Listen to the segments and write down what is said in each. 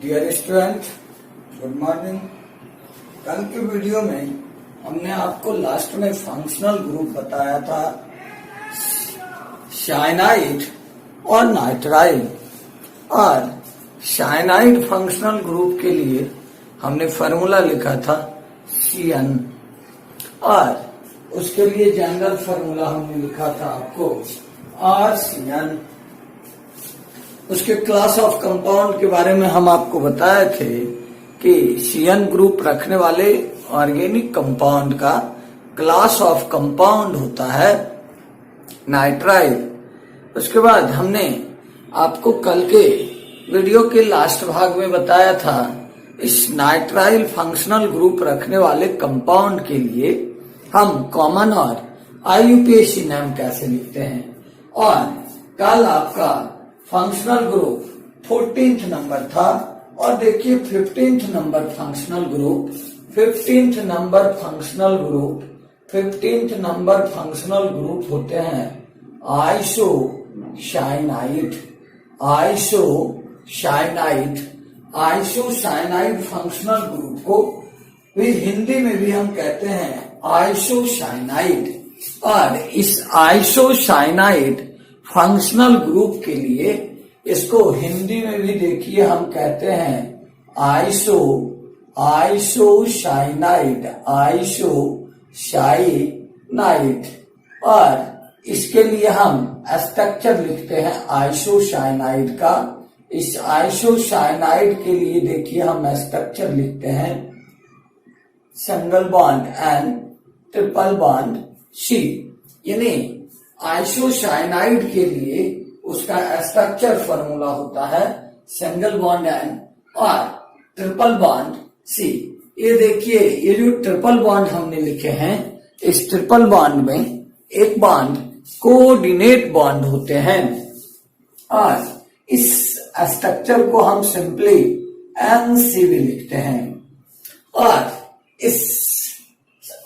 Dear student, good morning. कल के video में हमने आपको लास्ट में फंक्शनल ग्रुप बताया था साइनाइड और नाइट्राइल। और साइनाइड फंक्शनल ग्रुप के लिए हमने फार्मूला लिखा था CN, और उसके लिए जनरल फार्मूला हमने लिखा था आपको RCN। उसके क्लास ऑफ कंपाउंड के बारे में हम आपको बताए थे कि CN ग्रुप रखने वाले ऑर्गेनिक कंपाउंड का क्लास ऑफ कंपाउंड होता है नाइट्राइल। उसके बाद हमने आपको कल के वीडियो के लास्ट भाग में बताया था इस नाइट्राइल फंक्शनल ग्रुप रखने वाले कंपाउंड के लिए हम कॉमन और IUPAC नाम कैसे लिखते हैं। और कल आपका फंक्शनल ग्रुप 14th नंबर था, और देखिए 15th number functional group 15th number functional group होते हैं आइसोसाइनाइड फंक्शनल ग्रुप को भी हिंदी में भी हम कहते हैं आइसोसाइनाइड। और इस आइसोसाइनाइड फंक्शनल ग्रुप के लिए इसको हिंदी में भी देखिए हम कहते हैं आइसोसाइनाइड। और इसके लिए हम स्ट्रक्चर लिखते हैं आइसोसाइनाइड का। इस आइसोसाइनाइड के लिए देखिए हम स्ट्रक्चर लिखते हैं single bond N, triple bond C। यानी आइसोसाइनाइड के लिए उसका स्ट्रक्चर फॉर्मूला होता है सिंगल बॉन्ड N और ट्रिपल बॉन्ड C। ये देखिए, ये जो ट्रिपल बॉन्ड हमने लिखे हैं, इस ट्रिपल बॉन्ड में एक बॉन्ड कोऑर्डिनेट बॉन्ड होते हैं, और इस स्ट्रक्चर को हम सिंपली NCB लिखते हैं। और इस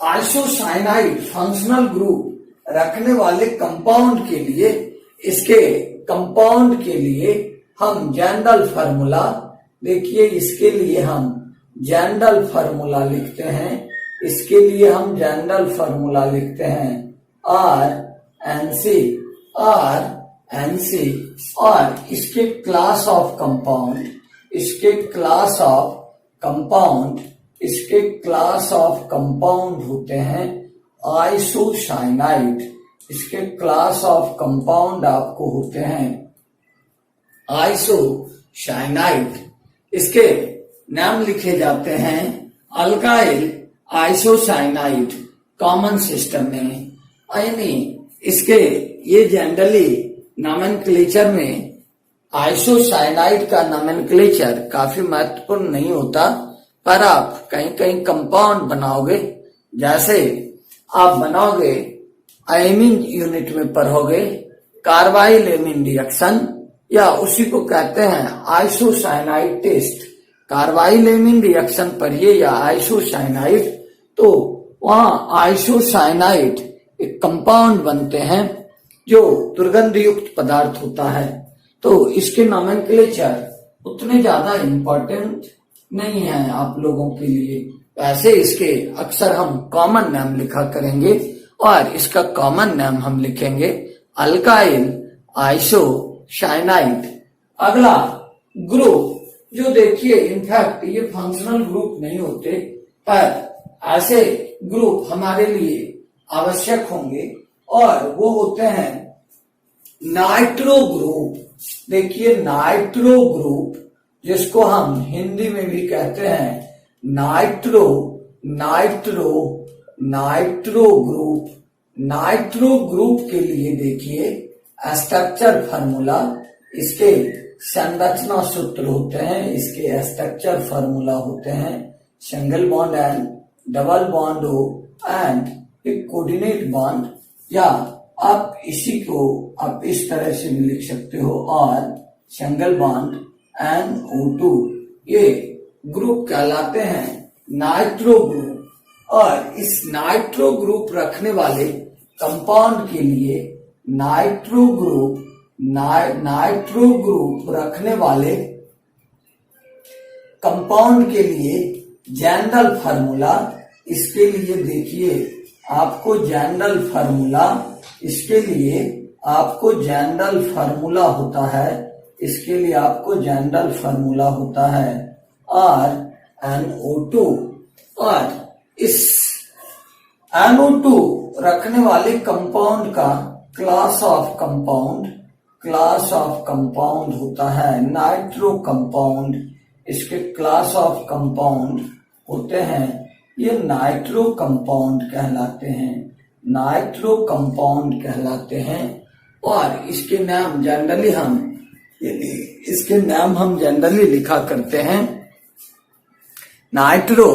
आइसोसाइनाइड फंक्शनल ग्रुप रखने वाले कंपाउंड के लिए, इसके कंपाउंड के लिए हम जनरल फार्मूला देखिए, इसके लिए हम जनरल फार्मूला लिखते हैं। इसके लिए हम जनरल फार्मूला लिखते हैं RNC। और इसके क्लास ऑफ कंपाउंड, इसके क्लास ऑफ कंपाउंड होते हैं आइसोसाइनाइड। इसके क्लास ऑफ कंपाउंड आपको होते हैं आइसोसाइनाइड। इसके नाम लिखे जाते हैं अल्काइल आइसोसाइनाइड कॉमन सिस्टम में। यानी इसके ये जनरली नोमेनक्लेचर में आइसोसाइनाइड का नोमेनक्लेचर काफी महत्वपूर्ण नहीं होता, पर आप कहीं कहीं कंपाउंड बनाओगे, जैसे आप बनाओगे एमीन यूनिट में पढ़ोगे कार्बाइल एमीन रिएक्शन, या उसी को कहते हैं isocyanide test. Carbyl amine reaction पढ़िए या आइसोसाइनाइड, तो वहां आइसोसाइनाइड एक कंपाउंड बनते हैं जो दुर्गंध युक्त पदार्थ होता है। तो इसके नोमेनक्लेचर उतने ज्यादा इम्पोर्टेंट नहीं है आप लोगों के लिए। वैसे इसके अक्सर हम कॉमन नाम लिखा करेंगे, और इसका कॉमन नाम हम लिखेंगे अल्काइल आइसोसाइनाइड। अगला ग्रुप जो देखिए, इनफैक्ट ये फंक्शनल ग्रुप नहीं होते, पर ऐसे ग्रुप हमारे लिए आवश्यक होंगे, और वो होते हैं नाइट्रो ग्रुप। देखिए नाइट्रो ग्रुप, जिसको हम हिंदी में भी कहते हैं नाइट्रो ग्रुप। नाइट्रो ग्रुप के लिए देखिए स्ट्रक्चर फार्मूला, इसके संरचना सूत्र होते हैं, इसके स्ट्रक्चर फार्मूला होते हैं single bond N, double bond O and एक कोऑर्डिनेट बॉन्ड, या आप इसी को आप इस तरह से भी लिख सकते हो, और सिंगल बॉन्ड NO2। ये ग्रुप कहलाते हैं नाइट्रो ग्रुप। और इस नाइट्रो ग्रुप रखने वाले कंपाउंड के लिए नाइट्रो ग्रुप रखने वाले कंपाउंड के लिए जनरल फार्मूला, इसके लिए देखिए आपको जनरल फार्मूला, इसके लिए आपको जनरल फार्मूला होता है, इसके लिए आपको जनरल फार्मूला होता है RnO2। और इस NO2 रखने वाले कंपाउंड का क्लास ऑफ कंपाउंड होता है नाइट्रो कंपाउंड। इसके क्लास ऑफ कंपाउंड होते हैं, ये नाइट्रो कंपाउंड कहलाते हैं, नाइट्रो कंपाउंड कहलाते हैं। और इसके नाम जनरली हम जनरली लिखा करते हैं नाइट्रो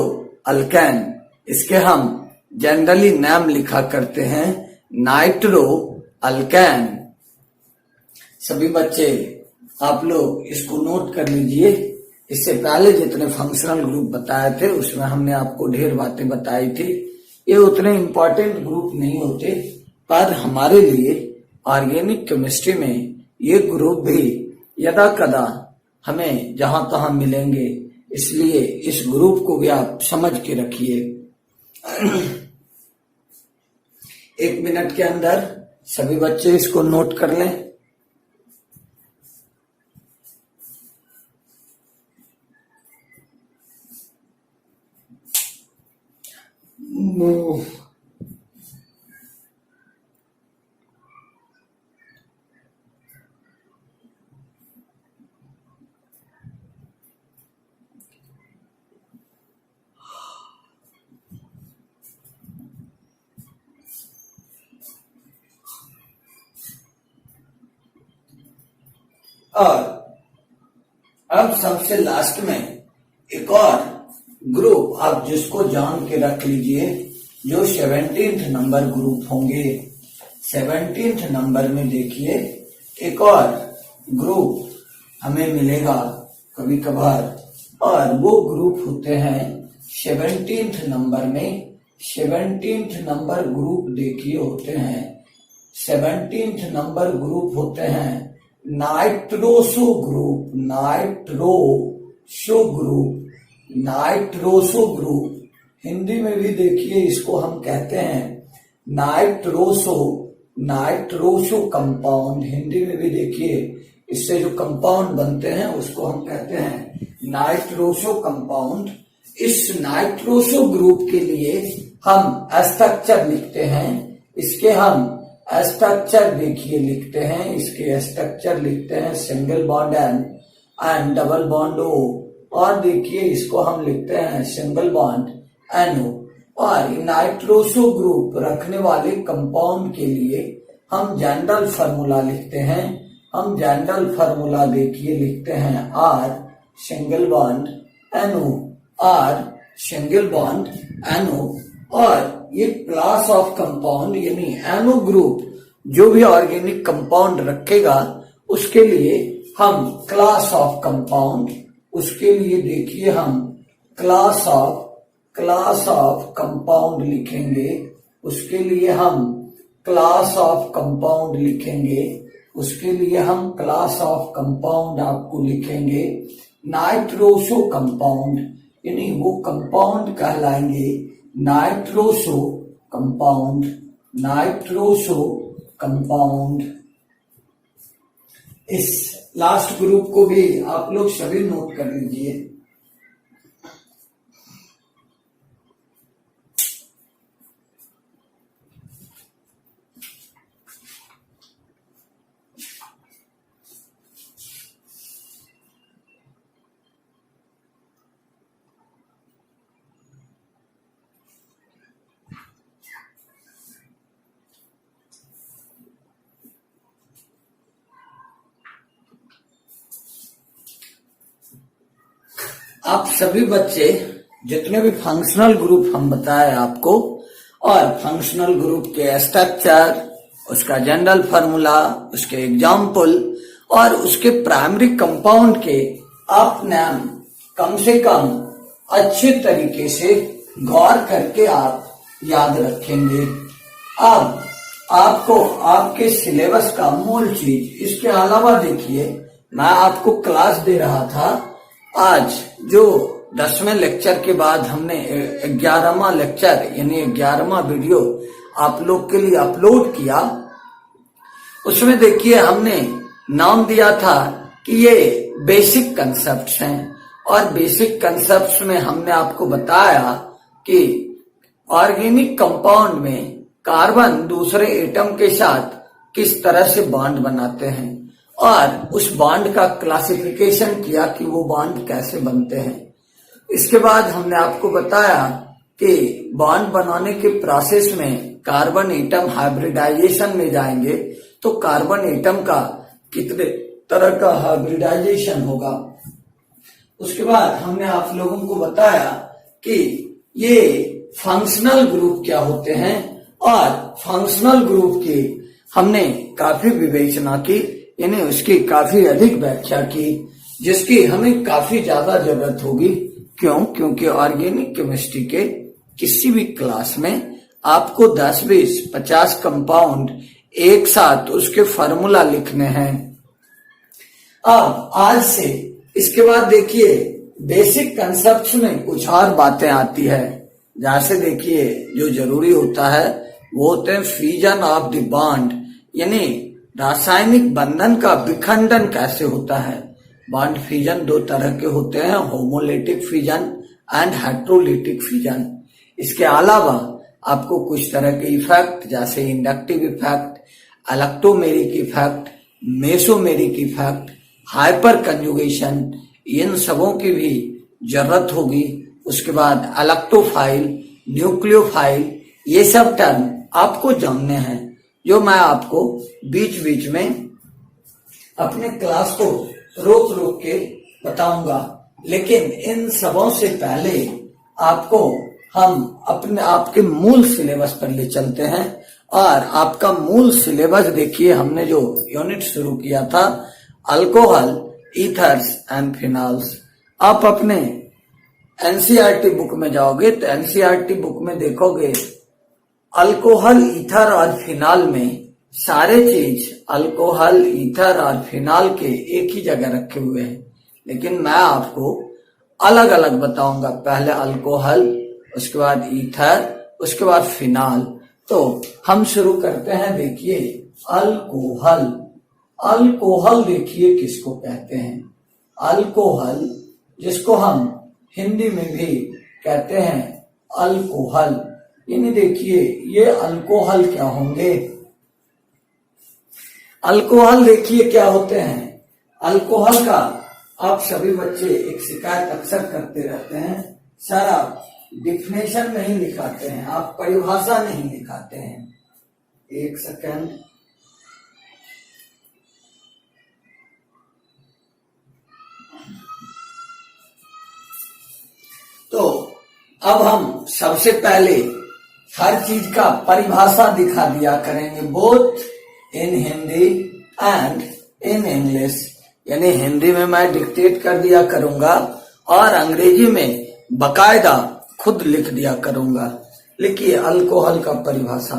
अल्केन, इसके हम जनरली नाम लिखा करते हैं नाइट्रो अल्केन। सभी बच्चे आप लोग इसको नोट कर लीजिए। इससे पहले जितने फंक्शनल ग्रुप बताए थे उसमें हमने आपको ढेर बातें बताई थी। ये उतने इम्पोर्टेंट ग्रुप नहीं होते, पर हमारे लिए ऑर्गेनिक केमिस्ट्री में ये ग्रुप भी यदा कदा हमें जहां तहां मिलेंगे, इसलिए इस ग्रुप को भी आप समझ के रखिए। 1 मिनट के अंदर सभी बच्चे इसको नोट कर लें। और अब सबसे लास्ट में एक और ग्रुप आप जिसको जान के रख लीजिए, जो 17th नंबर ग्रुप होंगे। 17th नंबर में देखिए एक और ग्रुप हमें मिलेगा कभी कभार, और वो ग्रुप होते हैं 17th नंबर में। 17th नंबर ग्रुप देखिए होते हैं, 17th नंबर ग्रुप होते हैं nitroso group, nitroso group. Hindi में भी देखिए इसको हम कहते हैं नाइट्रोसो कंपाउंड। हिंदी में भी देखिए इससे जो कंपाउंड बनते हैं उसको हम कहते हैं नाइट्रोसो कंपाउंड। इस नाइट्रोसो ग्रुप के लिए हम स्ट्रक्चर लिखते हैं, इसके हम स्ट्रक्चर देखिए लिखते हैं, इसके स्ट्रक्चर लिखते हैं single bond and double bond O, और देखिए इसको हम लिखते हैं सिंगल बॉन्ड NO। और नाइट्रोसो ग्रुप रखने वाले कंपाउंड के लिए हम जनरल फार्मूला लिखते हैं। हम जनरल फार्मूला देखिए लिखते हैं R single bond NO, R single bond NO। और ये क्लास ऑफ कंपाउंड यानी NO ग्रुप जो भी ऑर्गेनिक कंपाउंड रखेगा उसके लिए हम क्लास ऑफ कंपाउंड, उसके लिए देखिए हम क्लास ऑफ कंपाउंड लिखेंगे, उसके लिए हम क्लास ऑफ कंपाउंड लिखेंगे, उसके लिए हम क्लास ऑफ कंपाउंड आपको लिखेंगे नाइट्रोसो कंपाउंड, यानी वो कंपाउंड कहलाएंगे नाइट्रोसो कंपाउंड, नाइट्रोसो कंपाउंड। इस लास्ट ग्रुप को भी आप लोग सभी नोट कर लीजिए। आप सभी बच्चे जितने भी फंक्शनल ग्रुप हम बताए आपको, और फंक्शनल ग्रुप के स्ट्रक्चर, उसका जनरल फार्मूला, उसके एग्जाम्पल और उसके प्राइमरी कंपाउंड के आप नाम कम से कम अच्छे तरीके से गौर करके आप याद रखेंगे। अब आपको आपके सिलेबस का मूल चीज, इसके अलावा देखिए मैं आपको क्लास दे रहा था आज जो 10वें लेक्चर के बाद हमने 11वां लेक्चर यानी 11वां वीडियो आप लोग के लिए अपलोड किया, उसमें देखिए हमने नाम दिया था कि ये बेसिक कंसेप्ट्स हैं। और बेसिक कंसेप्ट्स में हमने आपको बताया कि ऑर्गेनिक कंपाउंड में कार्बन दूसरे एटम के साथ किस तरह से बॉन्ड बनाते हैं और उस बॉन्ड का क्लासिफिकेशन किया कि वो बॉन्ड कैसे बनते हैं। इसके बाद हमने आपको बताया कि बॉन्ड बनाने के प्रोसेस में कार्बन एटम हाइब्रिडाइजेशन में जाएंगे तो कार्बन एटम का कितने तरह का हाइब्रिडाइजेशन होगा। उसके बाद हमने आप लोगों को बताया कि ये फंक्शनल ग्रुप क्या होते हैं और फंक्शनल ग्रुप की हमने काफी विवेचना की, यानी उसकी काफी अधिक व्याख्या की, जिसकी हमें काफी ज्यादा जरूरत होगी। क्यों? क्योंकि ऑर्गेनिक केमिस्ट्री के किसी भी क्लास में आपको 10, 20, 50 कंपाउंड एक साथ उसके फार्मूला लिखने हैं। अब आज से इसके बाद देखिए बेसिक कंसेप्ट्स में कुछ और बातें आती है। जैसे देखिए जो जरूरी होता है वो होते हैं फ्यूजन ऑफ द बॉन्ड, यानी रासायनिक बंधन का विखंडन कैसे होता है। बॉन्ड फ्यूजन दो तरह के होते हैं, homolytic fusion and heterolytic fusion. इसके अलावा आपको कुछ तरह के इफेक्ट जैसे inductive effect, electromeric effect, mesomeric effect, hyperconjugation, इन सबों की भी जरूरत होगी। उसके बाद इलेक्ट्रोफाइल, न्यूक्लियोफाइल, ये सब टर्म आपको जानने हैं, जो मैं आपको बीच बीच में अपने क्लास को रोक रोक के बताऊंगा। लेकिन इन सबों से पहले आपको हम अपने आपके मूल सिलेबस पर ले चलते हैं। और आपका मूल सिलेबस देखिए, हमने जो यूनिट शुरू किया था अल्कोहल, ईथर्स एंड फिनॉल्स। आप अपने एनसीईआरटी बुक में जाओगे तो एनसीईआरटी बुक में देखोगे अल्कोहल, ईथर और फिनॉल में सारे चीज अल्कोहल, ईथर और फिनॉल के एक ही जगह रखे हुए हैं। लेकिन मैं आपको अलग अलग बताऊंगा, पहले अल्कोहल, उसके बाद ईथर, उसके बाद फिनॉल। तो हम शुरू करते हैं। देखिए अल्कोहल, अल्कोहल देखिए किसको कहते हैं। अल्कोहल, जिसको हम हिंदी में भी कहते हैं अल्कोहल, यानी देखिए ये अल्कोहल क्या होंगे। अल्कोहल देखिए क्या होते हैं। अल्कोहल का आप सभी बच्चे एक शिकायत अक्सर करते रहते हैं, सर आप डिफिनेशन नहीं लिखाते हैं, आप परिभाषा नहीं लिखाते हैं। एक सेकंड, तो अब हम सबसे पहले हर चीज का परिभाषा दिखा दिया करेंगे, both in Hindi and in English. यानी हिंदी में मैं डिक्टेट कर दिया करूंगा और अंग्रेजी में बकायदा खुद लिख दिया करूंगा। लिखिए अल्कोहल का परिभाषा।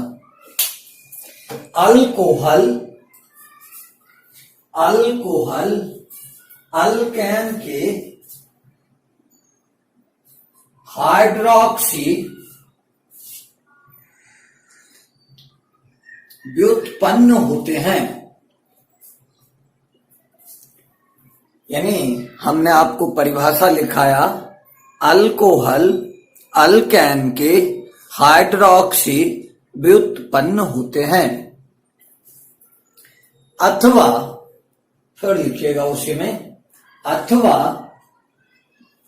अल्कोहल, अल्कोहल अल्केन के हाइड्रोक्सी व्युत्पन्न होते हैं। यानी हमने आपको परिभाषा लिखाया, अल्कोहल अल्केन के हाइड्रोक्सी व्युत्पन्न होते हैं। अथवा, फिर लिखिएगा उसी में, अथवा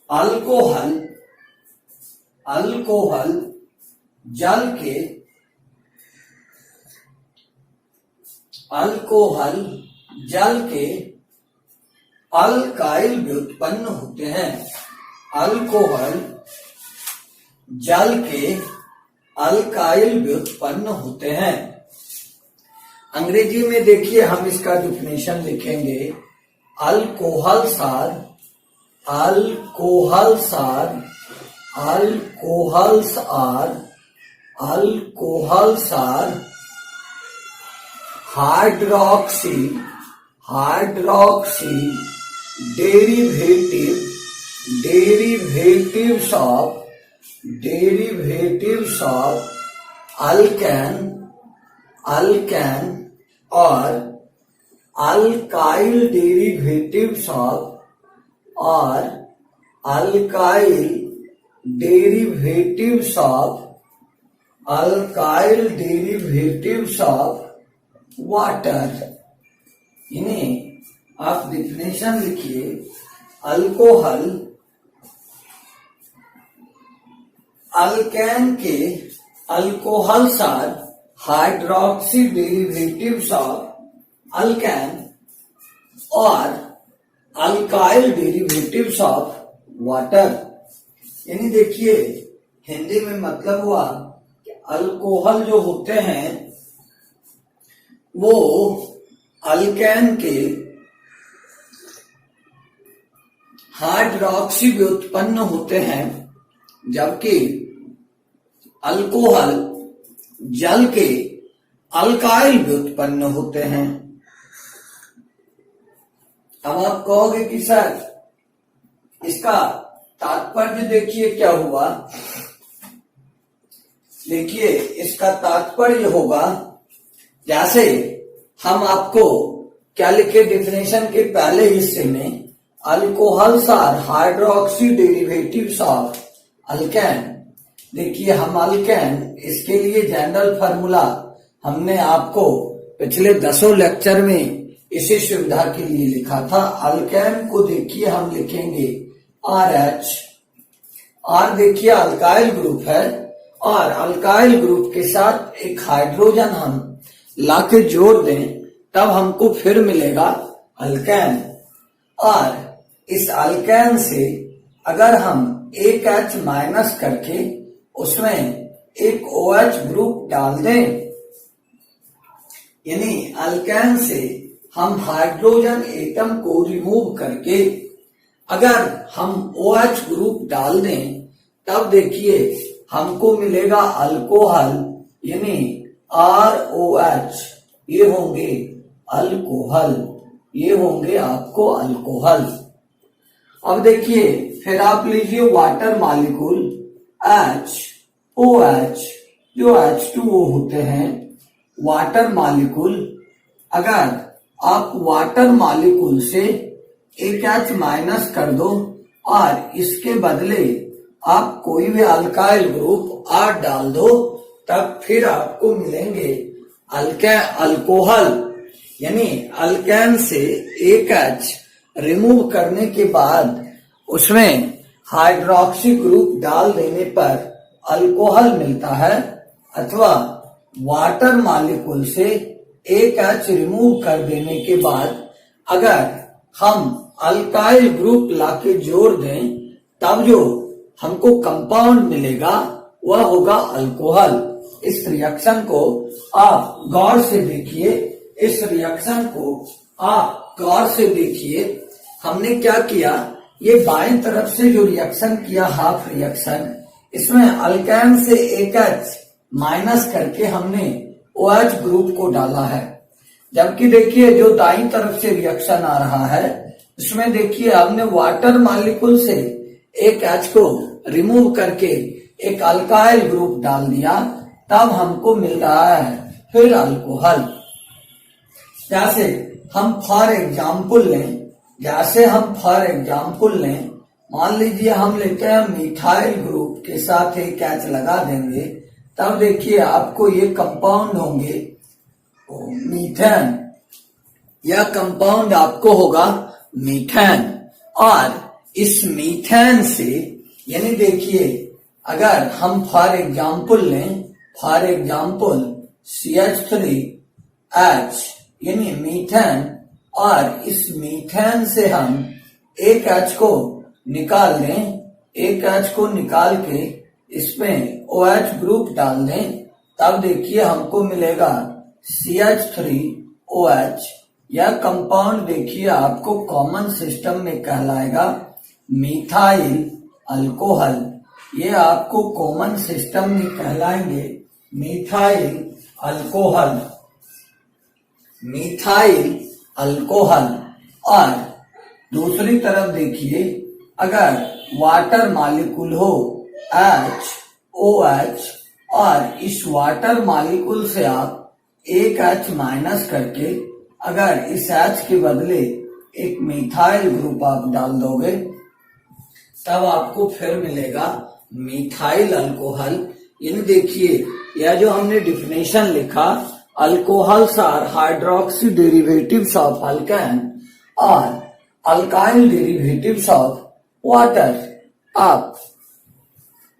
अल्कोहल, अल्कोहल जल के, अल्कोहल जल के अल्काइल व्युत्पन्न होते हैं। अल्कोहल जल के अल्काइल व्युत्पन्न होते हैं। अंग्रेजी में देखिए हम इसका डिफिनेशन लिखेंगे, alcohols are hydroxy derivative derivatives of alkane or alkyl derivatives of water. इन्हें आप डिफिनेशन लिखिए। अल्कोहल, अल्केन के alcohols are hydroxy derivatives of alkane और अल्काइल डेरिवेटिव्स ऑफ वाटर। यानी देखिए हिंदी में मतलब हुआ कि अल्कोहल जो होते हैं वो अल्केन के हाइड्रोक्सी व्युत्पन्न होते हैं, जबकि अल्कोहल जल के अल्काइल व्युत्पन्न होते हैं। अब आप कहोगे कि सर इसका तात्पर्य देखिए क्या हुआ। देखिए इसका तात्पर्य होगा, जैसे हम आपको क्या लिखे डेफिनेशन के पहले हिस्से में, alcohols are hydroxy derivatives of alkane. देखिए हम अल्केन, इसके लिए जनरल फार्मूला हमने आपको पिछले 10 लेक्चर में इसी सुविधा के लिए लिखा था। अल्केन को देखिए हम लिखेंगे RH। R देखिए अल्काइल ग्रुप है और अल्काइल ग्रुप के साथ एक हाइड्रोजन हम लाके जोड़ दें तब हमको फिर मिलेगा अल्केन। और इस अल्केन से अगर हम एक H माइनस करके उसमें एक OH ग्रुप डाल दें, यानी अल्केन से हम हाइड्रोजन एटम को रिमूव करके अगर हम OH ग्रुप डाल दें तब देखिए हमको मिलेगा अल्कोहल, यानी ROH। ये होंगे अल्कोहल, ये होंगे आपको अल्कोहल। अब देखिए फिर आप लीजिए वाटर मॉलिक्यूल OH, जो H2O होते हैं वाटर मॉलिक्यूल। अगर आप वाटर मॉलिक्यूल से एक H माइनस कर दो और इसके बदले आप कोई भी अल्काइल ग्रुप R डाल दो, तब फिर आपको मिलेंगे अल्कोहल। यानी अल्केन से एक H रिमूव करने के बाद उसमें हाइड्रोक्सी ग्रुप डाल देने पर अल्कोहल मिलता है, अथवा वाटर मॉलिक्यूल से एक H रिमूव कर देने के बाद अगर हम अल्काइल ग्रुप लाके जोड़ दें तब जो हमको कंपाउंड मिलेगा वह होगा अल्कोहल। इस रिएक्शन को आप गौर से देखिए, इस रिएक्शन को आप गौर से देखिए। हमने क्या किया, ये बाएं तरफ से जो रिएक्शन किया हाफ रिएक्शन, इसमें अल्केन से एक H माइनस करके हमने OH ग्रुप को डाला है, जबकि देखिए जो दाईं तरफ से रिएक्शन आ रहा है इसमें देखिए हमने वाटर मॉलिक्यूल से एक H को रिमूव करके एक अल्काइल ग्रुप डाल दिया, तब हमको मिल रहा है फिर अल्कोहल। जैसे हम फॉर एग्जाम्पल लें, मान लीजिए हम लेते हैं मिथाइल ग्रुप के साथ एक H लगा देंगे, तब देखिए आपको ये कंपाउंड होंगे मीथेन। यह कंपाउंड आपको होगा मीथेन। और इस मीथेन से यानी देखिए अगर हम फॉर एग्जाम्पल CH3H यानी मीथेन, और इस मीथेन से हम एक H को निकाल दें, एक H को निकाल के इसमें OH ग्रुप डाल दें, तब देखिए हमको मिलेगा CH3OH। यह कंपाउंड देखिए आपको कॉमन सिस्टम में कहलाएगा मिथाइल अल्कोहल। ये आपको कॉमन सिस्टम में कहलाएंगे मिथाइल अल्कोहल। और दूसरी तरफ देखिए अगर वाटर मॉलिक्यूल हो HOH और इस वाटर मॉलिक्यूल से आप एक H माइनस करके अगर इस H के बदले एक मिथाइल ग्रुप आप डाल दोगे तब आपको फिर मिलेगा मिथाइल अल्कोहल। यानी देखिए यह जो हमने डिफिनेशन लिखा, alcohols are hydroxy derivatives of alkane और अल्काइल डेरिवेटिव्स ऑफ वाटर। आप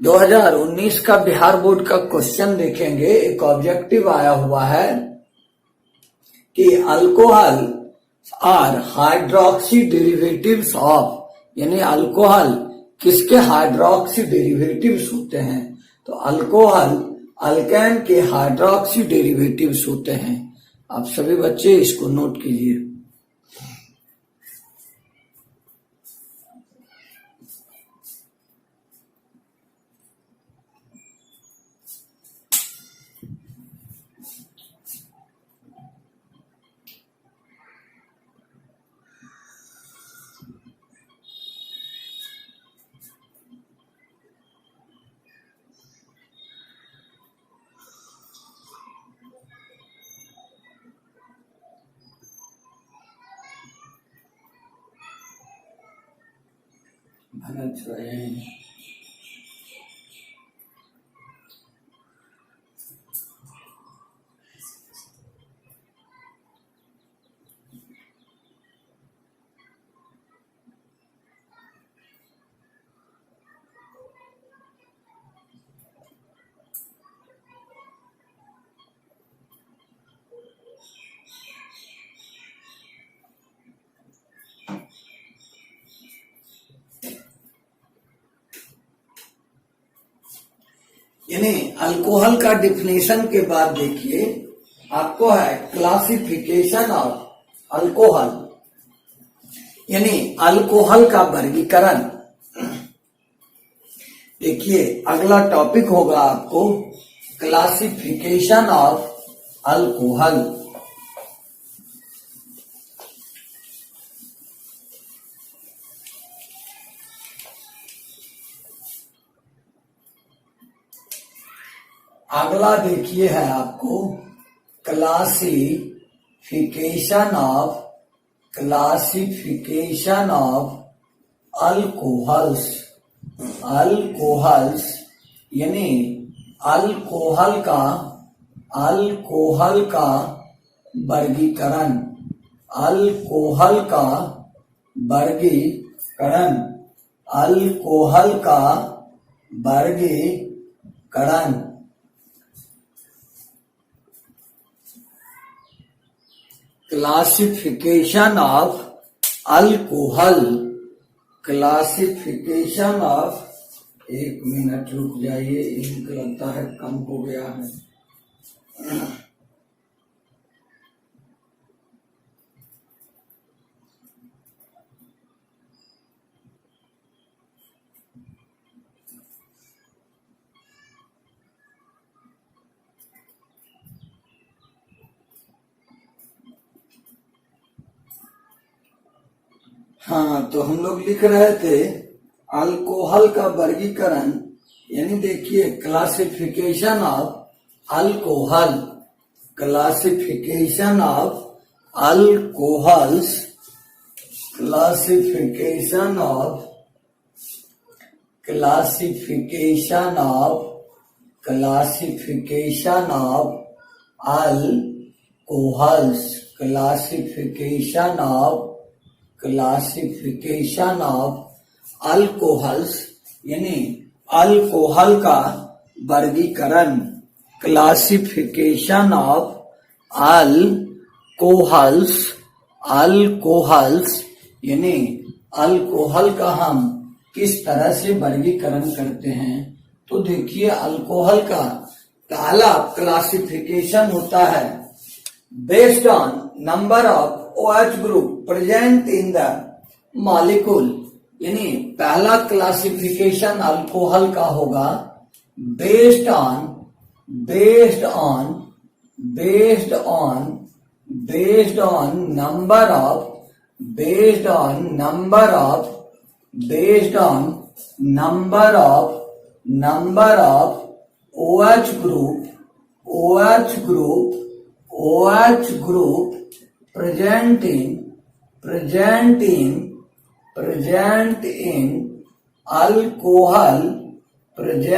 2019 का बिहार बोर्ड का क्वेश्चन देखेंगे, एक ऑब्जेक्टिव आया हुआ है कि alcohol are hydroxy derivatives of, यानी अल्कोहल किसके हाइड्रोक्सी डेरिवेटिव्स होते हैं, तो अल्कोहल अल्केन के हाइड्रोक्सी डेरिवेटिव्स होते हैं। आप सभी बच्चे इसको नोट कीजिए। यानी अल्कोहल का डिफिनेशन के बाद देखिए आपको है क्लासिफिकेशन ऑफ अल्कोहल, यानी अल्कोहल का वर्गीकरण। देखिए अगला टॉपिक होगा आपको क्लासिफिकेशन ऑफ अल्कोहल। अगला देखिए है आपको क्लासिफिकेशन ऑफ अल्कोहल्स। अल्कोहल्स यानी अल्कोहल का वर्गीकरण। अल्कोहल का वर्गीकरण। अल्कोहल का वर्गीकरण। Classification of alcohol. Classification of, एक मिनट रुक जाइए, इंक लगता है कम हो गया है। हाँ, तो हम लोग लिख रहे थे अल्कोहल का वर्गीकरण, यानी देखिए classification of alcohol. Classification of alcohols. Classification of alcohols. Classification of alcohols यानी अल्कोहल का वर्गीकरण। क्लासिफिकेशन ऑफ अल्कोहल्स यानी अल्कोहल का हम किस तरह से वर्गीकरण करते हैं। तो देखिए अल्कोहल का पहला क्लासिफिकेशन होता है based on number of OH group present in the molecule. यानी पहला क्लासिफिकेशन अल्कोहल का होगा based on number of based on number of OH group present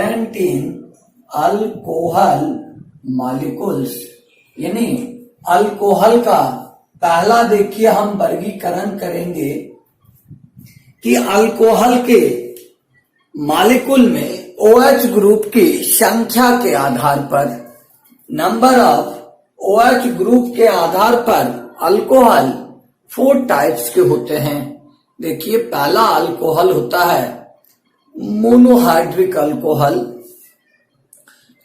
in alcohol molecules। यानी अल्कोहल का पहला देखिए हम वर्गीकरण करेंगे कि अल्कोहल के मॉलिक्यूल में OH ग्रुप की संख्या के आधार पर, नंबर ऑफ OH ग्रुप के आधार पर अल्कोहल 4 टाइप्स के होते हैं। देखिए पहला अल्कोहल होता है मोनोहाइड्रिक अल्कोहल,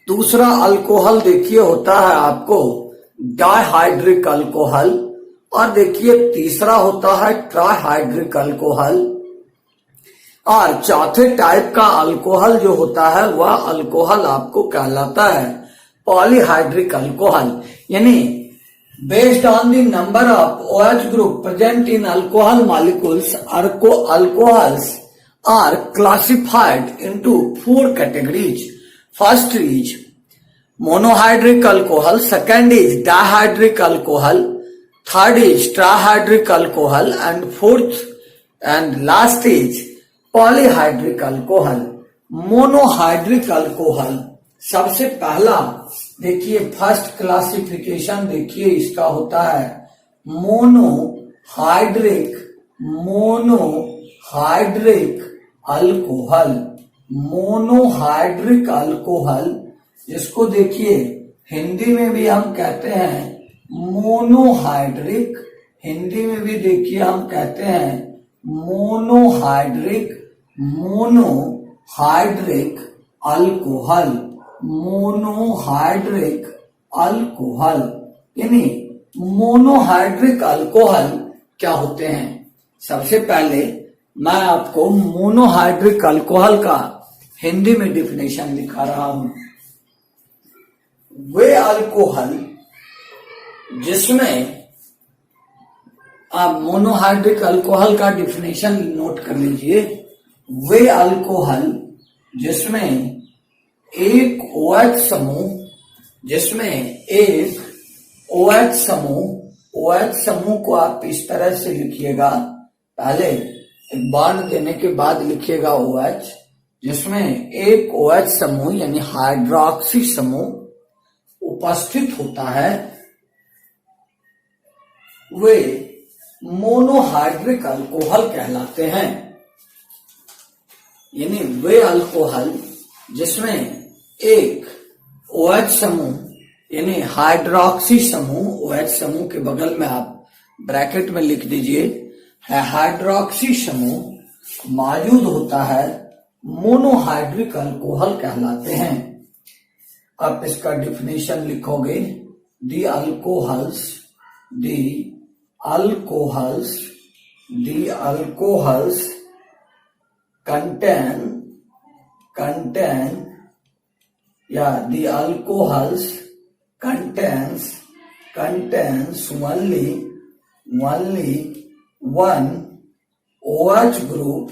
दूसरा अल्कोहल देखिए होता है आपको डाइहाइड्रिक अल्कोहल, और देखिए तीसरा होता है ट्राइहाइड्रिक अल्कोहल, और चौथे टाइप का अल्कोहल जो होता है वह अल्कोहल आपको कहलाता है पॉलीहाइड्रिक अल्कोहल। यानी based on the number of OH group present in alcohol molecules, alcohols are classified into 4 categories. First is monohydric alcohol, second is dihydric alcohol, third is trihydric alcohol, and fourth and last is polyhydric alcohol. Monohydric alcohol सबसे पहला देखिए first classification देखिए इसका होता है monohydric alcohol. Monohydric alcohol जिसको देखिए हिंदी में भी हम कहते हैं मोनोहाइड्रिक, हिंदी में भी देखिए हम कहते हैं मोनोहाइड्रिक अल्कोहल। मोनोहाइड्रिक अल्कोहल यानी मोनोहाइड्रिक अल्कोहल क्या होते हैं? सबसे पहले मैं आपको मोनोहाइड्रिक अल्कोहल का हिंदी में डिफिनेशन दिखा रहा हूं। वे अल्कोहल जिसमें आप मोनोहाइड्रिक अल्कोहल का डिफिनेशन नोट कर लीजिए। वे अल्कोहल जिसमें एक OH समूह को आप इस तरह से लिखिएगा, पहले एक बॉन्ड देने के बाद लिखिएगा OH, जिसमें एक OH समूह यानी हाइड्रोक्सी समूह उपस्थित होता है, वे मोनोहाइड्रिक अल्कोहल कहलाते हैं। यानी वे अल्कोहल जिसमें एक OH समूह यानी हाइड्रोक्सी समूह, OH समूह के बगल में आप ब्रैकेट में लिख दीजिए है हाइड्रोक्सी समूह मौजूद होता है, मोनोहाइड्रिक अल्कोहल कहलाते हैं। आप इसका डिफिनेशन लिखोगे दी alcohols contain the alcohols contains only one OH group,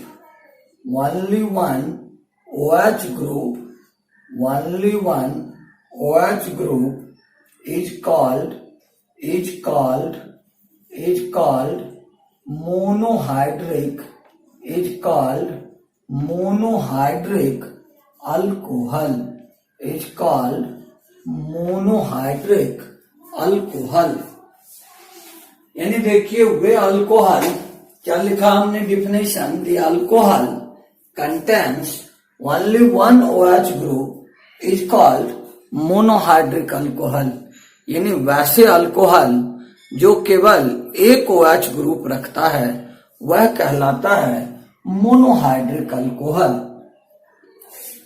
only one OH group is called monohydric alcohol। यानी देखिए वे अल्कोहल क्या लिखा हमने definition, the alcohol contains only one OH group is called monohydric alcohol. यानी वैसे alcohol जो केवल एक OH ग्रुप रखता है वह कहलाता है मोनोहाइड्रिक अल्कोहल।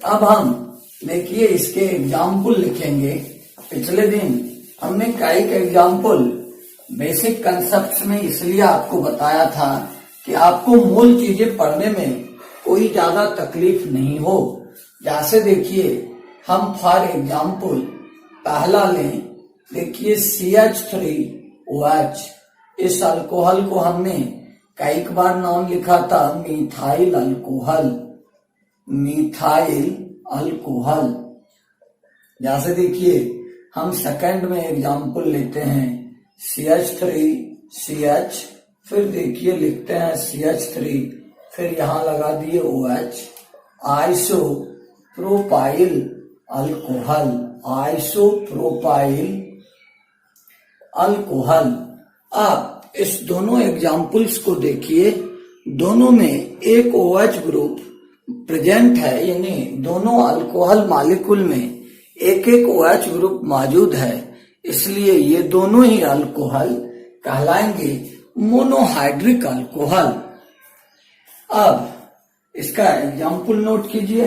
अब हम देखिए इसके एग्जाम्पल लिखेंगे। पिछले दिन हमने कई एग्जाम्पल बेसिक कंसेप्ट में इसलिए आपको बताया था कि आपको मूल चीजें पढ़ने में कोई ज्यादा तकलीफ नहीं हो। जैसे देखिए हम फॉर एग्जाम्पल पहला लें, देखिए CH3OH, इस अल्कोहल को हमने कई बार नाम लिखा था मिथाइल अल्कोहल, मिथाइल अल्कोहल। जैसे देखिए हम सेकंड में एग्जाम्पल लेते हैं CH3CH, फिर देखिए लिखते हैं CH3, फिर यहां लगा दिए OH, isopropyl alcohol, isopropyl alcohol. आप इस दोनों एग्जाम्पल्स को देखिए, दोनों में एक OH ग्रुप प्रेजेंट है, यानी दोनों अल्कोहल मॉलिक्यूल में एक एक OH ग्रुप मौजूद है, इसलिए ये दोनों ही अल्कोहल कहलाएंगे मोनोहाइड्रिक अल्कोहल। अब इसका एग्जाम्पल नोट कीजिए।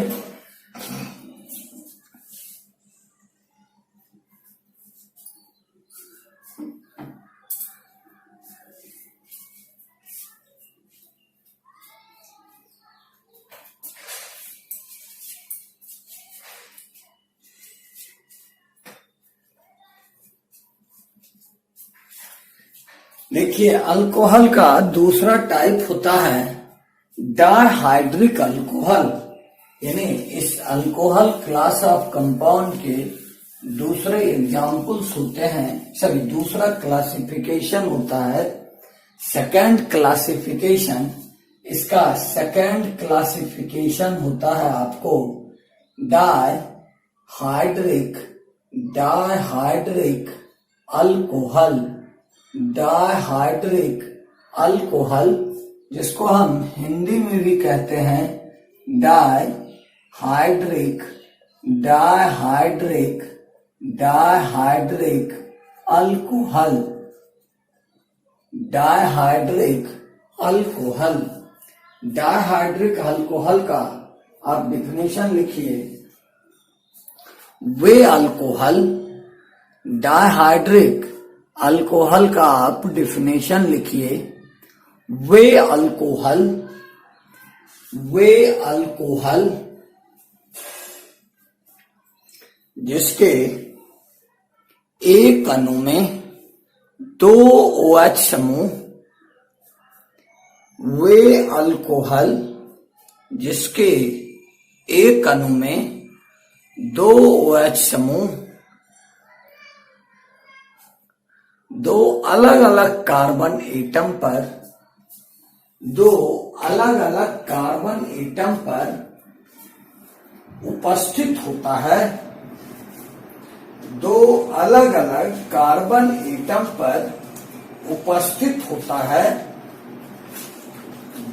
देखिए अल्कोहल का दूसरा टाइप होता है डायहाइड्रिक अल्कोहल, यानी इस अल्कोहल क्लास ऑफ कंपाउंड के दूसरे एग्जाम्पल्स होते हैं, सॉरी दूसरा क्लासिफिकेशन होता है सेकंड क्लासिफिकेशन। इसका सेकंड क्लासिफिकेशन होता है आपको डायहाइड्रिक, डायहाइड्रिक अल्कोहल, डायहाइड्रिक अल्कोहल, जिसको हम हिंदी में भी कहते हैं डायहाइड्रिक, डायहाइड्रिक, डायहाइड्रिक अल्कोहल, डायहाइड्रिक अल्कोहल। डायहाइड्रिक अल्कोहल का आप डिफिनेशन लिखिए। वे अल्कोहल, डायहाइड्रिक अल्कोहल का आप डिफिनेशन लिखिए। वे अल्कोहल, वे अल्कोहल जिसके एक अणु में 2 OH समूह, वे अल्कोहल जिसके एक अणु में 2 OH समूह, 2 अलग अलग कार्बन एटम पर, 2 अलग अलग कार्बन एटम पर उपस्थित होता है, 2 अलग अलग कार्बन एटम पर उपस्थित होता है,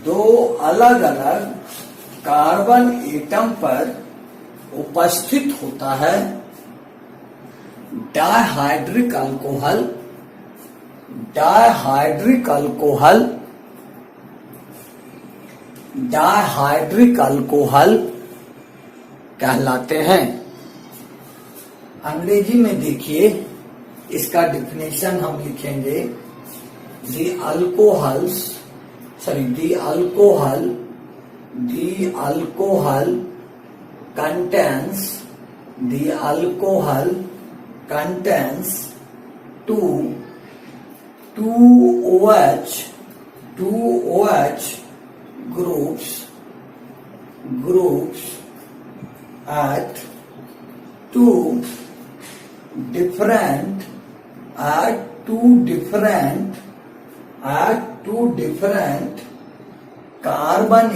2 अलग अलग कार्बन एटम पर उपस्थित होता है। डायहाइड्रिक अल्कोहल, डायहाइड्रिक अल्कोहल, डायहाइड्रिक अल्कोहल कहलाते हैं। अंग्रेजी में देखिए इसका डिफिनेशन हम लिखेंगे दी alcohols, sorry the alcohol, the alcohol contains, the alcohol contains 2 OH groups at two different carbon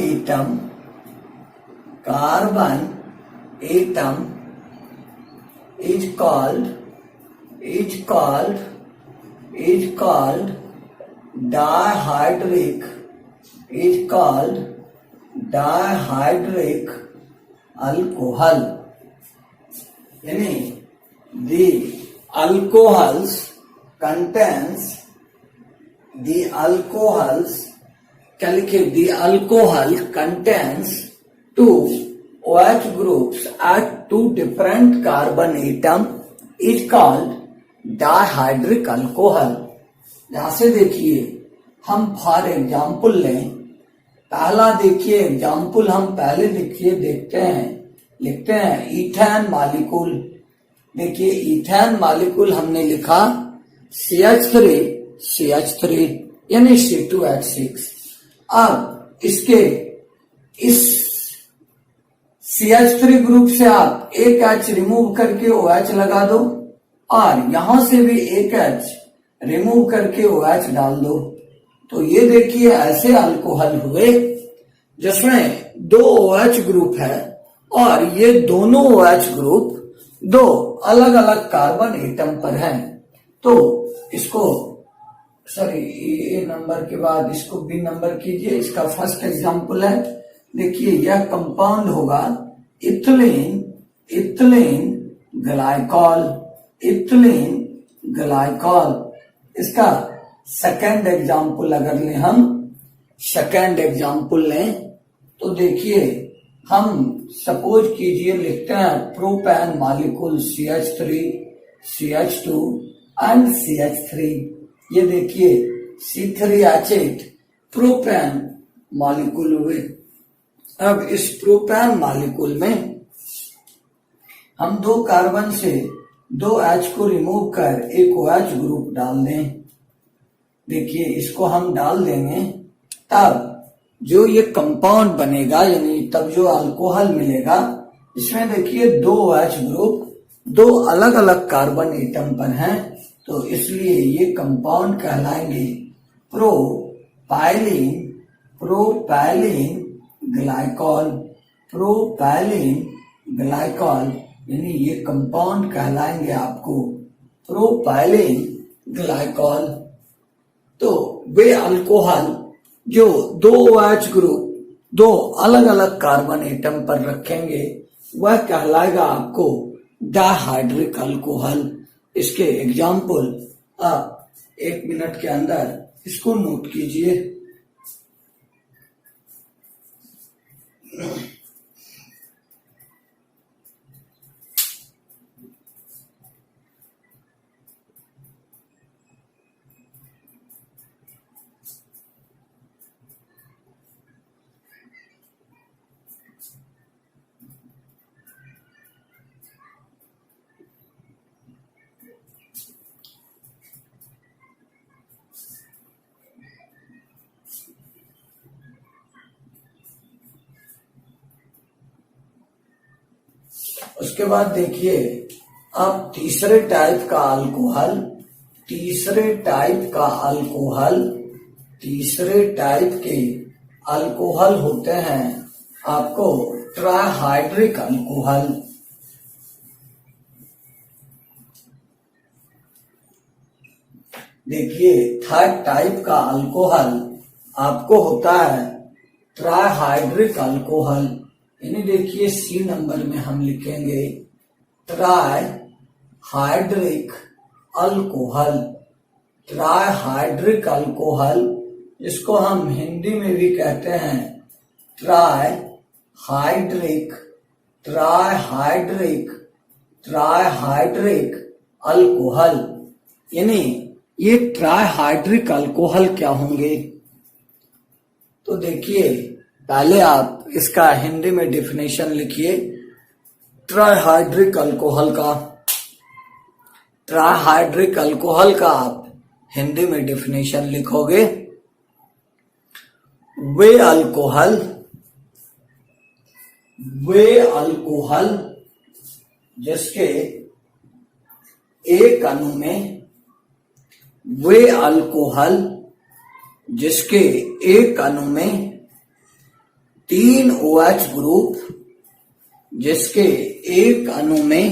atom is called dihydrate alcohol. यानी the alcohols contains the alcohols, क्या लिखे, the alcohol contains two OH groups at two different carbon atom is called dihydric alcohol. यहां से देखिए हम for example लें, पहला देखिए एग्जाम्पल हम पहले देखते हैं इथेन मॉलिक्यूल। देखिए इथेन मॉलिक्यूल हमने लिखा CH3 यानी C2H6। अब इसके इस CH3 ग्रुप से आप एक H रिमूव करके OH लगा दो और यहां से भी एक H रिमूव करके OH डाल दो। तो ये देखिए ऐसे अल्कोहल हुए जिसमें दो OH ग्रुप है और ये दोनों OH ग्रुप दो अलग अलग कार्बन एटम पर हैं। तो इसको सॉरी ए नंबर के बाद इसको बी नंबर कीजिए। इसका फर्स्ट एग्जांपल है, देखिए यह कंपाउंड होगा ethylene ethylene glycol ethylene glycol. इसका सेकेंड एग्जांपल अगर लें हम सेकेंड एग्जांपल लें तो देखिए हम सपोज कीजिए लिखते हैं propane molecule CH3 CH2 and CH3। ये देखिए C3H8 प्रोपेन मॉलिक्यूल हुए। अब इस प्रोपेन मॉलिक्यूल में हम दो कार्बन से दो H को रिमूव कर एक OH ग्रुप डाल दें। देखिए इसको हम डाल देंगे, तब जो ये कंपाउंड बनेगा यानी तब जो अल्कोहल मिलेगा इसमें देखिए दो OH ग्रुप दो अलग अलग कार्बन एटम पर हैं। तो इसलिए ये कंपाउंड कहलाएंगे propylene propylene glycol propylene glycol यानी ये कंपाउंड कहलाएंगे आपको प्रोपाइलीन ग्लाइकॉल। तो वे अल्कोहल जो दो OH ग्रुप दो अलग अलग कार्बन एटम पर रखेंगे वह कहलाएगा आपको डाइहाइड्रिक अल्कोहल। इसके एग्जाम्पल आप 1 मिनट के अंदर इसको नोट कीजिए। उसके बाद देखिए अब तीसरे टाइप का अल्कोहल तीसरे टाइप के अल्कोहल होते हैं आपको ट्राइहाइड्रिक अल्कोहल। देखिए थर्ड टाइप का अल्कोहल आपको होता है ट्राइहाइड्रिक अल्कोहल। यानी देखिए C नंबर में हम लिखेंगे ट्राइहाइड्रिक अल्कोहल। ट्राइहाइड्रिक अल्कोहल इसको हम हिंदी में भी कहते हैं ट्राइहाइड्रिक अल्कोहल। यानी ये ट्राइहाइड्रिक अल्कोहल क्या होंगे? तो देखिए पहले आप इसका हिंदी में डेफिनेशन लिखिए ट्राइहाइड्रिक अल्कोहल का। ट्राइहाइड्रिक अल्कोहल का आप हिंदी में डेफिनेशन लिखोगे वे अल्कोहल जिसके एक अणु में तीन OH ग्रुप जिसके एक अणु में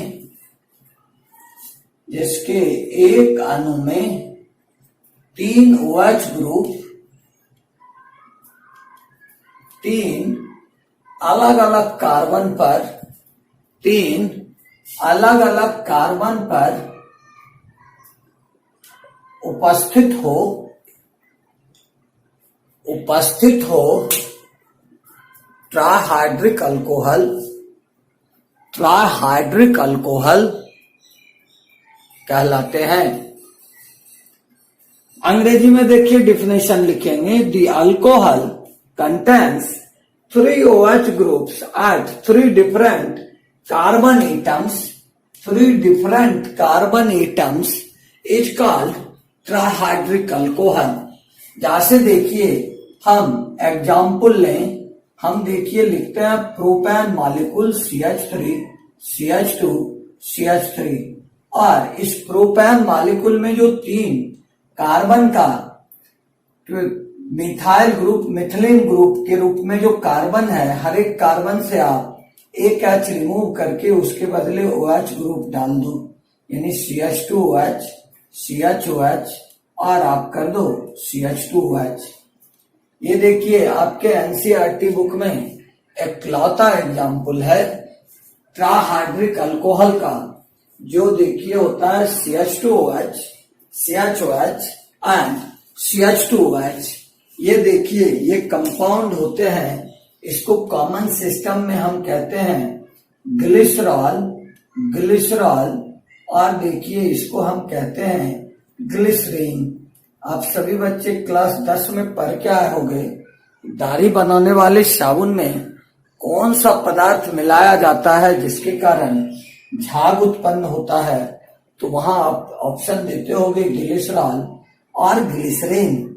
तीन OH ग्रुप तीन अलग अलग कार्बन पर उपस्थित हो ट्राइहाइड्रिक अल्कोहल कहलाते हैं। अंग्रेजी में देखिए डेफिनेशन लिखेंगे the alcohol contains 3 OH groups at 3 different carbon atoms is called trihydric alcohol. जैसे देखिए हम एग्जाम्पल लें, हम देखिए लिखते हैं propane molecule CH3, CH2, CH3, और इस प्रोपेन मॉलिक्यूल में जो 3 कार्बन का मिथाइल ग्रुप, मिथिलीन ग्रुप के रूप में जो कार्बन है, हर एक कार्बन से आप एक H रिमूव करके उसके बदले OH ग्रुप डाल दो, यानी CH2OH, CHOH, और आप कर दो CH2OH। ये देखिए आपके एनसीईआरटी बुक में एक लौता एग्जाम्पल है ट्राहाइड्रिक अल्कोहल का, जो देखिए होता है CH2OH, CHOH एंड CH2OH। ये देखिए ये कंपाउंड होते हैं, इसको कॉमन सिस्टम में हम कहते हैं ग्लिसरॉल, ग्लिसरॉल, और देखिए इसको हम कहते हैं ग्लिसरीन। आप सभी बच्चे क्लास 10 में पढ़ के आए होंगे, दाढ़ी बनाने वाले साबुन में कौन सा पदार्थ मिलाया जाता है जिसके कारण झाग उत्पन्न होता है, तो वहां आप ऑप्शन देते होंगे ग्लिसरॉल और ग्लिसरीन।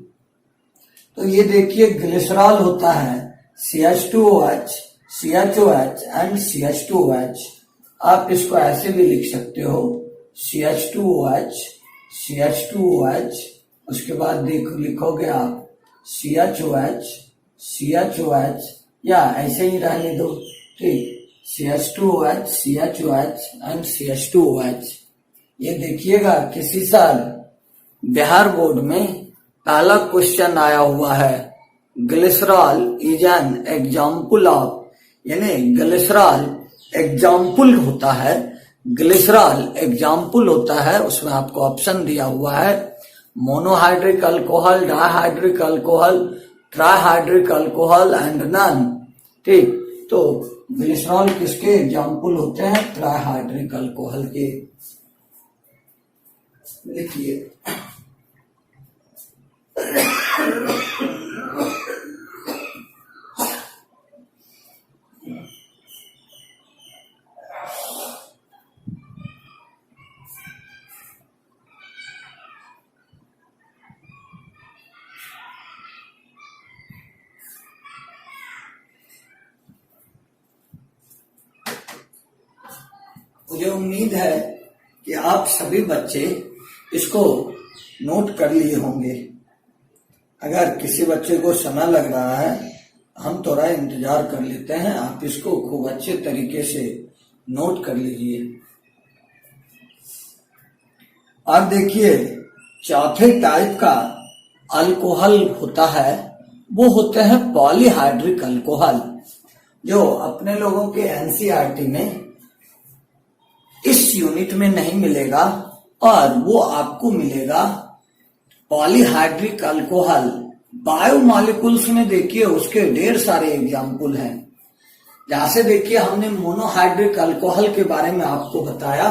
तो ये देखिए ग्लिसरॉल होता है CH2OH, CHOH एंड CH2OH। आप इसको ऐसे भी लिख सकते हो CH2OH, CH2OH, उसके बाद लिखोगे आप CHOH, CHOH, या ऐसे ही रहने दो, ठीक, CH2OH, CHOH एंड CH2OH। ये देखिएगा किसी साल बिहार बोर्ड में पहला क्वेश्चन आया हुआ है, glycerol is an example of, यानी ग्लिसरॉल एग्जाम्पल होता है, ग्लिसरॉल एग्जाम्पल होता है, उसमें आपको ऑप्शन दिया हुआ है monohydric alcohol, dihydric alcohol, trihydric alcohol and none. ठीक, तो ग्लिसरॉल किसके एग्जाम्पल होते हैं? ट्राइहाइड्रिक अल्कोहल के। लिखिए मुझे उम्मीद है कि आप सभी बच्चे इसको नोट कर लिए होंगे। अगर किसी बच्चे को समय लग रहा है, हम थोड़ा इंतजार कर लेते हैं, आप इसको खूब अच्छे तरीके से नोट कर लीजिए। अब देखिए चौथे टाइप का अल्कोहल होता है, वो होते हैं पॉलीहाइड्रिक अल्कोहल, जो अपने लोगों के एनसीईआरटी में इस यूनिट में नहीं मिलेगा, और वो आपको मिलेगा पॉलीहाइड्रिक अल्कोहल। बायोमॉलिक्यूल्स में देखिए उसके ढेर सारे एग्जाम्पल हैं। जैसे देखिए हमने मोनोहाइड्रिक अल्कोहल के बारे में आपको बताया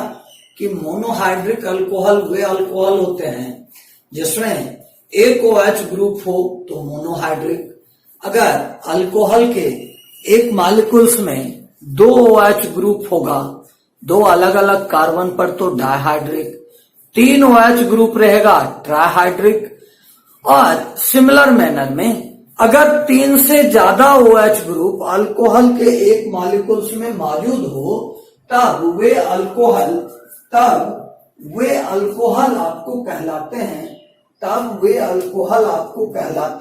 कि मोनोहाइड्रिक अल्कोहल वे अल्कोहल होते हैं जिसमें एक OH ग्रुप हो तो मोनोहाइड्रिक। अगर अल्कोहल के एक मॉलिक्यूल्स में 2 OH ग्रुप होगा, 2 अलग अलग कार्बन पर, तो डाइहाइड्रिक। 3 OH ग्रुप रहेगा ट्राइहाइड्रिक। और सिमिलर मैनर में अगर 3 से ज्यादा OH ग्रुप अल्कोहल के एक मॉलिक्यूल्स में मौजूद हो, तब वे अल्कोहल आपको कहलाते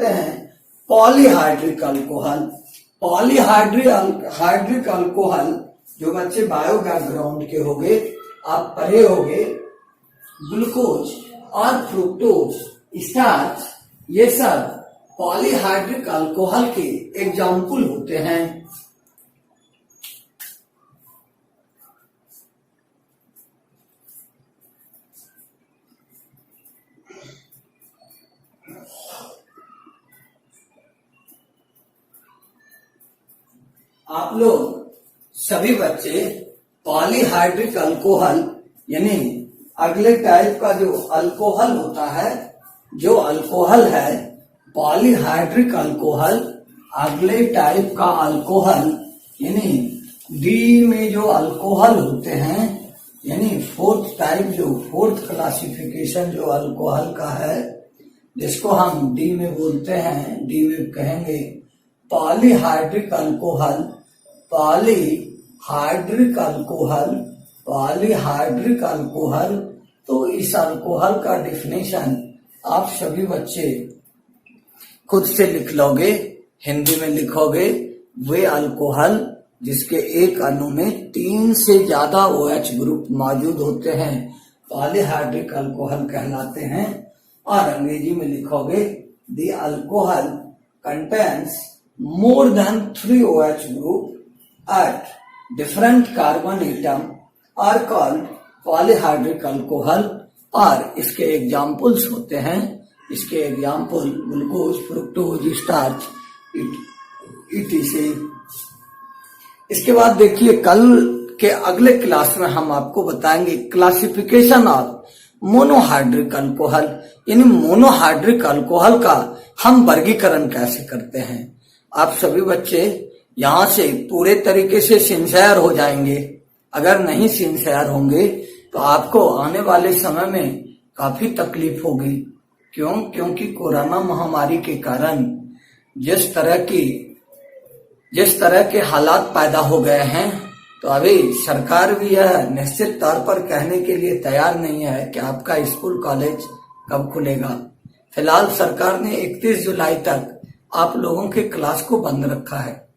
हैं पॉलीहाइड्रिक अल्कोहल। पॉलीहाइड्रिक अल्कोहल, जो बच्चे बायो बैकग्राउंड के होंगे, आप पढ़े होंगे ग्लूकोज और फ्रुक्टोज, स्टार्च, ये सब पॉलीहाइड्रिक अल्कोहल के एग्जाम्पल होते हैं। आप लोग सभी बच्चे पॉलीहाइड्रिक अल्कोहल, यानी अगले टाइप का जो अल्कोहल होता है, जो अल्कोहल है पॉलीहाइड्रिक अल्कोहल, अगले टाइप का अल्कोहल, यानी डी में जो अल्कोहल होते हैं, यानी फोर्थ टाइप, जो फोर्थ क्लासिफिकेशन जो अल्कोहल का है, जिसको हम डी में बोलते हैं, डी में कहेंगे polyhydric alcohol, polyhydric alcohol, polyhydric alcohol. तो इस अल्कोहल का डेफिनेशन आप सभी बच्चे खुद से लिख लोगे, हिंदी में लिखोगे। वे अल्कोहल जिसके एक अणु में 3 से ज्यादा OH ग्रुप मौजूद होते हैं पॉलीहाइड्रिक अल्कोहल कहलाते हैं। और अंग्रेजी में लिखोगे the alcohol contains more than 3 OH group at different carbon atom are called polyhydric alcohol. और इसके एग्जाम्पल्स होते हैं, इसके example glucose, fructose, starch, etc। इसके बाद देखिए कल के अगले क्लास में हम आपको बताएंगे क्लासिफिकेशन ऑफ मोनोहाइड्रिक अल्कोहल, यानी मोनोहाइड्रिक अल्कोहल का हम वर्गीकरण कैसे करते हैं। आप सभी बच्चे यहाँ से पूरे तरीके से सिंसियर हो जाएंगे। अगर नहीं सिंसियर होंगे तो आपको आने वाले समय में काफी तकलीफ होगी। क्यों? क्योंकि कोरोना महामारी के कारण जिस तरह के हालात पैदा हो गए हैं, तो अभी सरकार भी यह निश्चित तौर पर कहने के लिए तैयार नहीं है कि आपका स्कूल कॉलेज कब खुलेगा। फिलहाल सरकार ने 31 जुलाई तक आप लोगों के क्लास को बंद रखा है,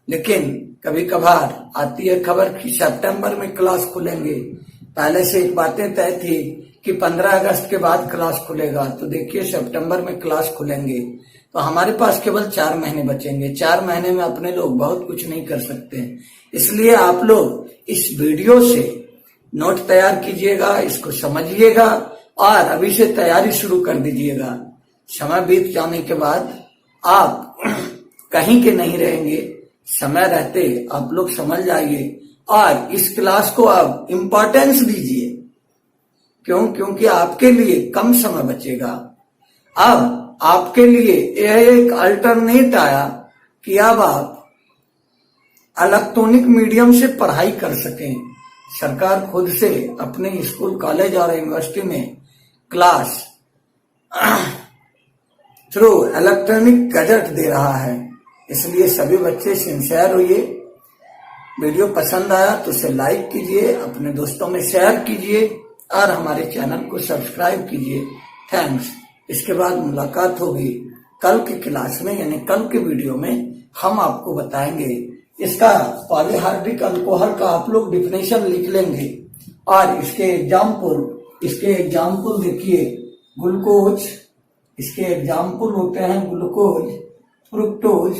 लेकिन कभी कभार आती है खबर कि सितंबर में क्लास खुलेंगे। पहले से एक बातें तय थी कि 15 अगस्त के बाद क्लास खुलेगा, तो देखिए सितंबर में क्लास खुलेंगे। तो हमारे पास केवल 4 महीने बचेंगे। 4 महीने में अपने लोग बहुत कुछ नहीं कर सकते, इसलिए आप लोग इस वीडियो से नोट तैयार कीजिएगा, इसको समझिएगा और अभी से तैयारी शुरू कर दीजिएगा। समय बीत जाने के बाद आप कहीं के नहीं रहेंगे, समय रहते आप लोग समझ जाइए और इस क्लास को आप इम्पोर्टेंस दीजिए। क्यों? क्योंकि आपके लिए कम समय बचेगा। अब आपके लिए यह एक अल्टरनेट आया कि अब आप इलेक्ट्रॉनिक मीडियम से पढ़ाई कर सकें। सरकार खुद से अपने स्कूल, कॉलेज और यूनिवर्सिटी में क्लास थ्रू इलेक्ट्रॉनिक गैजेट दे रहा है, इसलिए सभी बच्चे सिंसियर होइए। वीडियो पसंद आया तो उसे लाइक कीजिए, अपने दोस्तों में शेयर कीजिए और हमारे चैनल को सब्सक्राइब कीजिए। थैंक्स। इसके बाद मुलाकात होगी कल की क्लास में, यानी कल के वीडियो में हम आपको बताएंगे इसका पॉलीहाइड्रिक अल्कोहल का आप लोग डिफिनेशन लिख लेंगे और इसके एग्जाम्पल देखिए। ग्लूकोज, इसके एग्जाम्पल होते हैं ग्लूकोज, फ्रुक्टोज,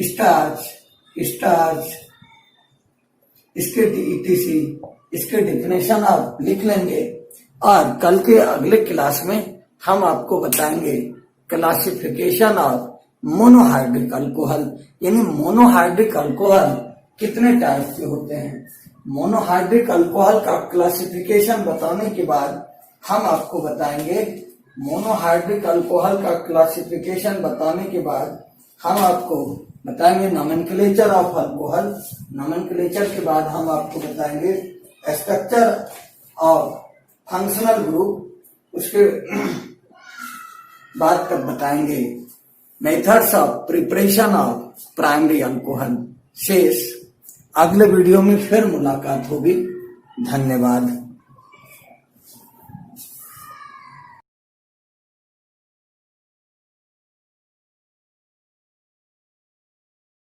स्टार्च, इसके इसके डिफिनेशन आप लिख लेंगे। और कल के अगले क्लास में हम आपको बताएंगे क्लासिफिकेशन ऑफ मोनोहाइड्रिक अल्कोहल, यानी मोनोहाइड्रिक अल्कोहल कितने टाइप के होते हैं। मोनोहाइड्रिक अल्कोहल का क्लासिफिकेशन बताने के बाद हम आपको बताएंगे मोनोहाइड्रिक अल्कोहल का क्लासिफिकेशन बताने के बाद हम आपको बताएंगे नोमेनक्लेचर ऑफ अल्कोहल। नोमेनक्लेचर के बाद हम आपको बताएंगे स्ट्रक्चर ऑफ फंक्शनल ग्रुप। उसके बाद तक बताएंगे methods of preparation of primary alcohol. शेष अगले वीडियो में फिर मुलाकात होगी। धन्यवाद।